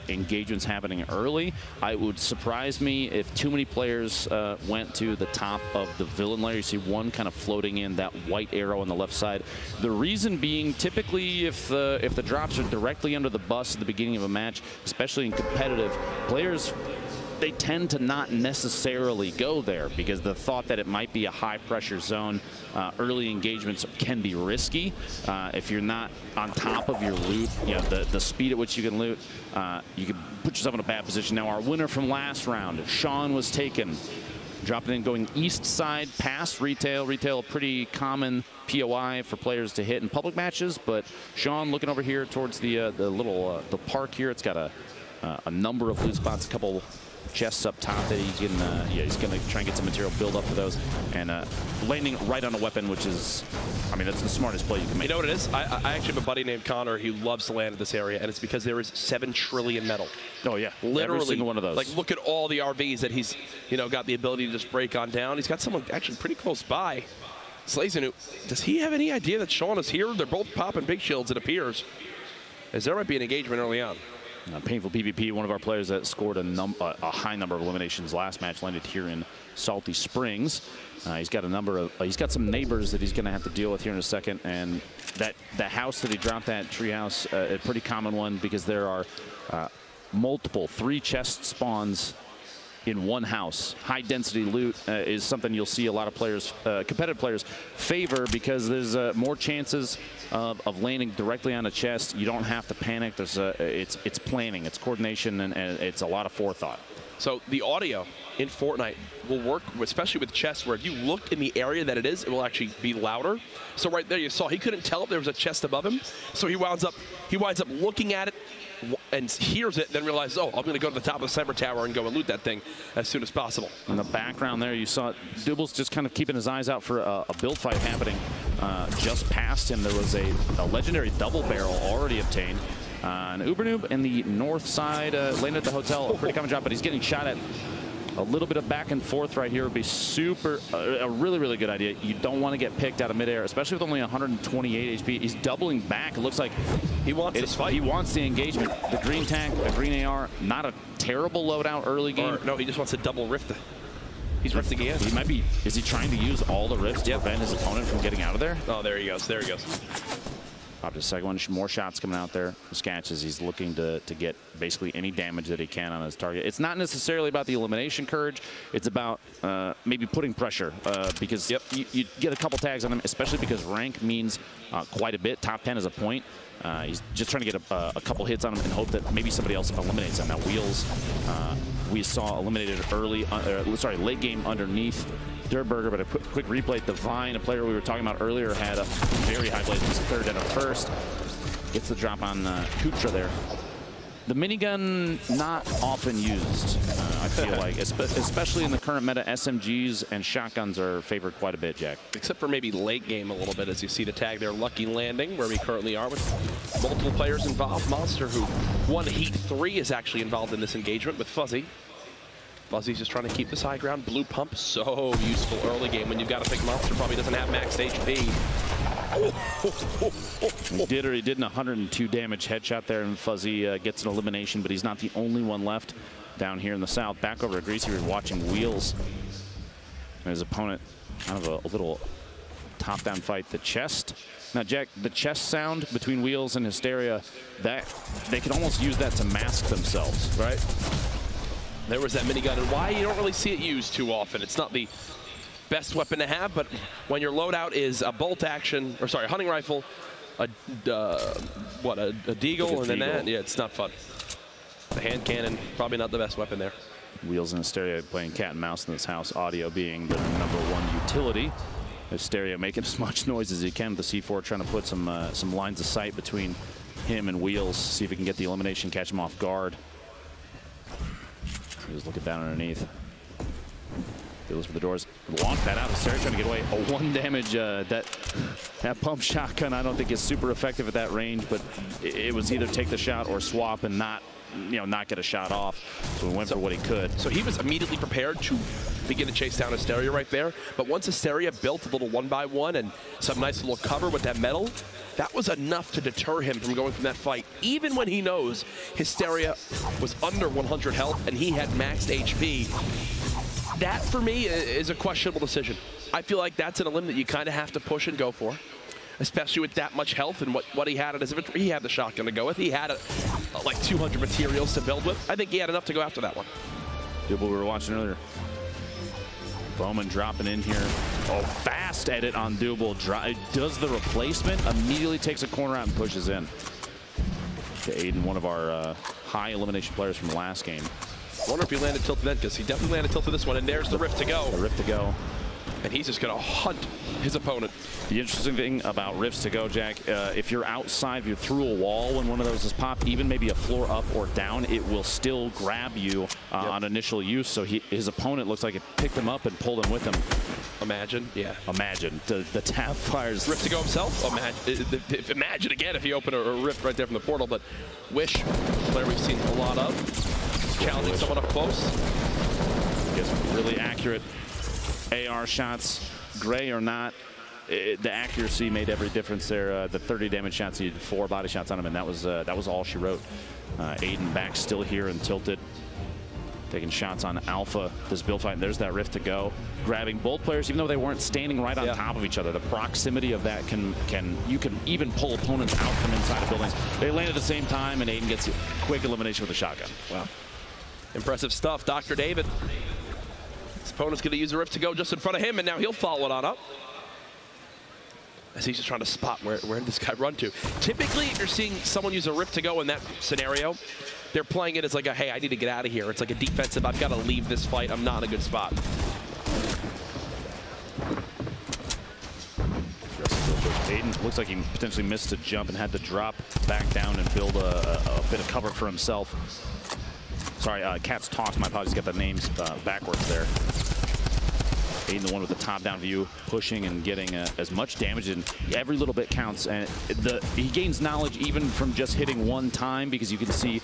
engagements happening early. It would surprise me if too many players went to the top of the villain layer. You see one kind of floating in, that white arrow on the left side. The reason being, typically, if the drops are directly under the bus at the beginning of a match, especially in competitive, players, they tend to not necessarily go there because the thought that it might be a high-pressure zone, early engagements can be risky. If you're not on top of your loot, you know, the speed at which you can loot, you can put yourself in a bad position. Now, our winner from last round, Sean, was taken. Dropping in, going east side past Retail. Retail, a pretty common POI for players to hit in public matches, but Sean looking over here towards the little the park here. It's got a number of loot spots, a couple chests up top that he can, he's going to try and get some material build up for those, and landing right on a weapon, which is, I mean, that's the smartest play you can make. You know what it is? I actually have a buddy named Connor who loves to land at this area, and it's because there is 7 trillion metal. Oh yeah, literally every single one of those. Like, look at all the RVs that he's, got the ability to just break on down. He's got someone actually pretty close by. Slazenu, does he have any idea that Sean is here? They're both popping big shields, it appears, as there might be an engagement early on. Painful PvP, one of our players that scored a high number of eliminations last match, landed here in Salty Springs. He's got some neighbors that he's going to have to deal with here in a second, and the house that he dropped, that treehouse, a pretty common one because there are multiple 3 chest spawns in one house. High density loot is something you'll see a lot of players, competitive players, favor because there's more chances of landing directly on a chest. You don't have to panic. There's it's planning, it's coordination, and it's a lot of forethought. So the audio in Fortnite will work, especially with chests, where if you look in the area that it is, it will actually be louder. So right there, you saw he couldn't tell if there was a chest above him, so he winds up looking at it and hears it, then realizes, oh, I'm going to go to the top of the sniper tower and go and loot that thing as soon as possible. In the background there, you saw Dooble's just kind of keeping his eyes out for a build fight happening. Just past him, there was a legendary double barrel already obtained. An Ubernoob in the north side landed at the hotel. A pretty common job, but he's getting shot at. A little bit of back and forth right here would be a really, really good idea. You don't want to get picked out of midair, especially with only 128 HP. He's doubling back. It looks like he wants this fight. He wants the engagement. The green tank, the green AR, not a terrible loadout early game. No, he just wants to double rift. He's rifting again. He might be. Is he trying to use all the rifts to prevent his opponent from getting out of there? Oh, there he goes. There he goes. Popped his second one. More shots coming out there. Sketch as he's looking to get basically any damage that he can on his target. It's not necessarily about the elimination courage. It's about maybe putting pressure because you get a couple tags on him, especially because rank means quite a bit. Top 10 is a point. He's just trying to get a couple hits on him and hope that maybe somebody else eliminates him. Now Wheels, we saw eliminated late game underneath Durburger, but a quick replay. Divine, a player we were talking about earlier, had a very high blaze. He's a third and a first. Gets the drop on Kutra there. The minigun, not often used, I feel like, especially in the current meta. SMGs and shotguns are favored quite a bit, Jack. Except for maybe late game a little bit, as you see the tag there, Lucky Landing, where we currently are with multiple players involved. Monster, who won Heat 3, is actually involved in this engagement with Fuzzy. Fuzzy's just trying to keep this high ground. Blue pump, so useful early game when you've got to pick Monster. Probably doesn't have max HP. He did an 102 damage headshot there, and Fuzzy gets an elimination, but he's not the only one left down here in the south. Back over to Greasy, we're watching Wheels. And his opponent, kind of a little top-down fight. The chest. Now, Jack, the chest sound between Wheels and Hysteria, that they can almost use that to mask themselves, right? There was that minigun, and why you don't really see it used too often. It's not the best weapon to have, but when your loadout is a bolt action, or sorry, a hunting rifle, a deagle, and then that, yeah, it's not fun. The hand cannon, probably not the best weapon there. Wheels and Hysteria playing cat and mouse in this house, audio being the #1 utility. Hysteria making as much noise as he can with the C4, trying to put some lines of sight between him and Wheels, see if he can get the elimination, catch him off guard. He was looking down underneath. Goes for the doors. Launch that out. Hysteria trying to get away. A 1 damage. That pump shotgun, I don't think is super effective at that range, but it was either take the shot or swap and not get a shot off. So he went for what he could. So he was immediately prepared to begin to chase down Hysteria right there. But once Hysteria built a little 1x1 and some nice little cover with that metal, that was enough to deter him from going from that fight, even when he knows Hysteria was under 100 health and he had maxed HP. That, for me, is a questionable decision. I feel like that's an elim that you kind of have to push and go for, especially with that much health and what he had at his inventory. He had the shotgun to go with. He had like 200 materials to build with. I think he had enough to go after that one. What we were watching earlier. Bowman dropping in here. Oh, fast edit on Double. Does the replacement, immediately takes a corner out and pushes in. To Aiden, one of our high elimination players from last game. I wonder if he landed tilted then, because he definitely landed tilted this one, and there's the rift to go. The rift to go. And he's just going to hunt his opponent. The interesting thing about rifts to go, Jack, if you're outside, if you're through a wall when one of those is popped, even maybe a floor up or down, it will still grab you on initial use. So his opponent looks like it picked him up and pulled him with him. Imagine, yeah. Imagine. The tap fires. Rift to go himself? Imagine again if he opened a rift right there from the portal. But Wish, a player we've seen a lot of. Challenging someone up close. Gets really accurate AR shots, gray or not. the accuracy made every difference there. The 30 damage shots, he had 4 body shots on him, and that was all she wrote. Aiden back still here and tilted. Taking shots on Alpha, this build fight. There's that rift to go. Grabbing both players, even though they weren't standing right on top of each other. The proximity of that you can even pull opponents out from inside of buildings. They land at the same time, and Aiden gets a quick elimination with a shotgun. Wow. Impressive stuff. Dr. David. His opponent's going to use a rift to go just in front of him, and now he'll follow it on up. As he's just trying to spot where did this guy run to. Typically, if you're seeing someone use a rift to go in that scenario, they're playing it as like a, hey, I need to get out of here. It's like a defensive, I've got to leave this fight. I'm not in a good spot. Aiden looks like he potentially missed a jump and had to drop back down and build a bit of cover for himself. Sorry, Cat's Talks, my apologies, got the names backwards there. Aiden, the one with the top-down view, pushing and getting as much damage, and every little bit counts. And he gains knowledge even from just hitting one time, because you can see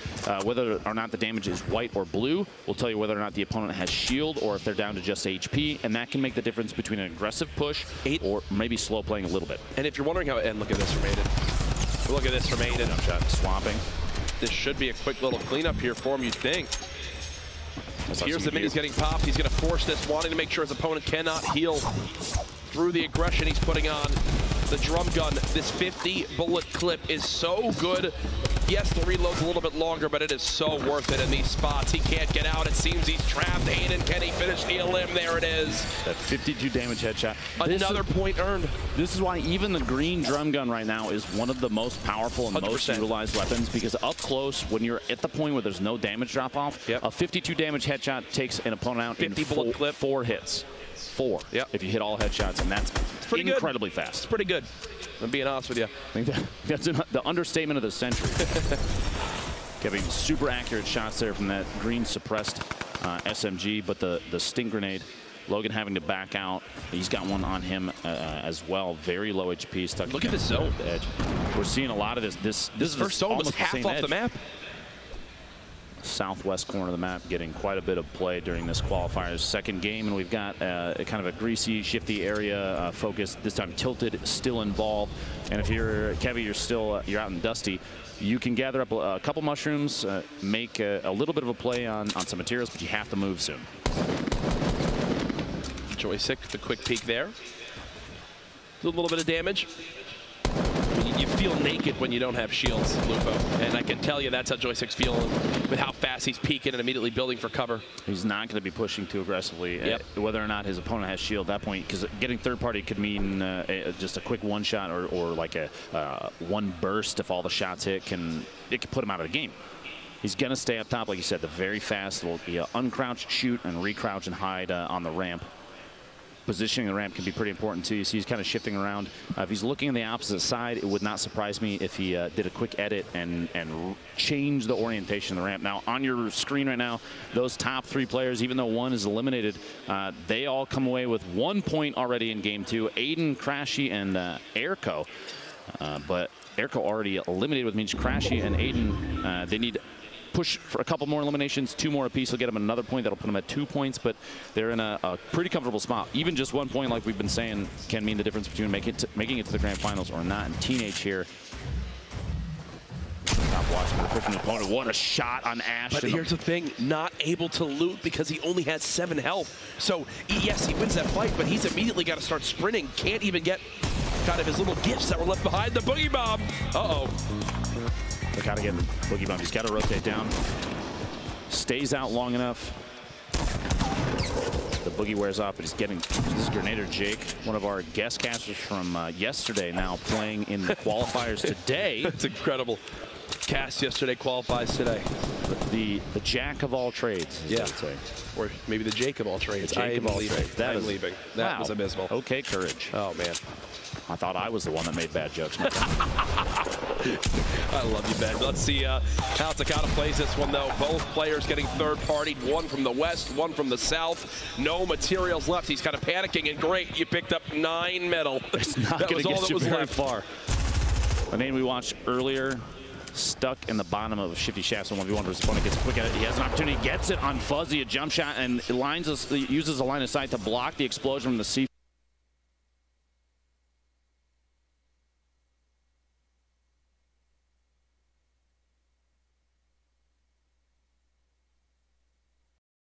whether or not the damage is white or blue will tell you whether or not the opponent has shield or if they're down to just HP, and that can make the difference between an aggressive push or maybe slow playing a little bit. And if you're wondering how, and look at this from Aiden. Look at this from Aiden. Jump shot, swapping. This should be a quick little cleanup here for him, you'd think. Here's the minis getting popped. He's going to force this, wanting to make sure his opponent cannot heal through the aggression he's putting on. The drum gun, this 50 bullet clip is so good. Yes, the reload's a little bit longer, but it is so worth it in these spots. He can't get out. It seems he's trapped. Aiden, can he finish the limb? There it is. That 52 damage headshot. Another point earned. This is why even the green drum gun right now is one of the most powerful and 100%. most utilized weapons, because up close, when you're at the point where there's no damage drop off, a 52 damage headshot takes an opponent out 50 in bullet clip. 4 hits. 4. If you hit all headshots, and that's incredibly fast. It's pretty good. I'm being honest with you. I think that's the understatement of the century. Getting super accurate shots there from that green suppressed SMG, but the stink grenade, Logan having to back out. He's got one on him as well. Very low HP. Stuck. Look at this zone. Edge. We're seeing a lot of this. This first zone was half off the map. Southwest corner of the map getting quite a bit of play during this qualifier's second game, and we've got a kind of a greasy, shifty area focus. This time tilted, still involved. And if you're Kevy, you're out in Dusty, you can gather up a couple mushrooms, make a little bit of a play on some materials, but you have to move soon. Joystick, the quick peek there. A little bit of damage. You feel naked when you don't have shields, Lupo. And I can tell you that's how Joystick's feeling with how fast he's peeking and immediately building for cover. He's not going to be pushing too aggressively, whether or not his opponent has shield at that point, because getting third party could mean just a quick one shot or like a one burst if all the shots hit. It can put him out of the game. He's going to stay up top, like you said, the very fast. Will be uncrouch, shoot, and recrouch and hide on the ramp. Positioning the ramp can be pretty important too. You see he's kind of shifting around. If he's looking on the opposite side, it would not surprise me if he did a quick edit and change the orientation of the ramp. Now on your screen right now, those top 3 players, even though one is eliminated, they all come away with 1 point already in game 2. Aiden, Crashy, and Airco. But Airco already eliminated, which means Crashy and Aiden, they need push for a couple more eliminations. 2 more apiece will get them another point. That'll put them at 2 points, but they're in a pretty comfortable spot. Even just 1 point, like we've been saying, can mean the difference between making it to the grand finals or not. And Teenage here, stop watching the pushing the opponent. What a shot on Ash. But here's the thing, not able to loot because he only has 7 health. So yes, he wins that fight, but he's immediately got to start sprinting. Can't even get kind of his little gifts that were left behind. The boogie bomb. Uh-oh. They gotta get the boogie bomb. He's got to rotate down. Stays out long enough. The boogie wears off, but he's getting. This is Grenader Jake, one of our guest casters from yesterday, now playing in the qualifiers today. That's incredible. Cast yesterday, qualifies today. The jack of all trades, as they would say. Or maybe the Jake of all trades. Jake of all trades. I'm leaving. That was abysmal. Okay, courage. Oh, man. I thought I was the one that made bad jokes. I love you, Ben. Let's see how Takata plays this one, though. Both players getting third-partied, one from the west, one from the south. No materials left. He's kind of panicking, and great, you picked up 9 metal. It's not going to get you very far. A name we watched earlier, stuck in the bottom of Shifty Shafts on 1v1 versus opponent, gets a quick edit. He has an opportunity, gets it on Fuzzy, a jump shot, and uses a line of sight to block the explosion from the C.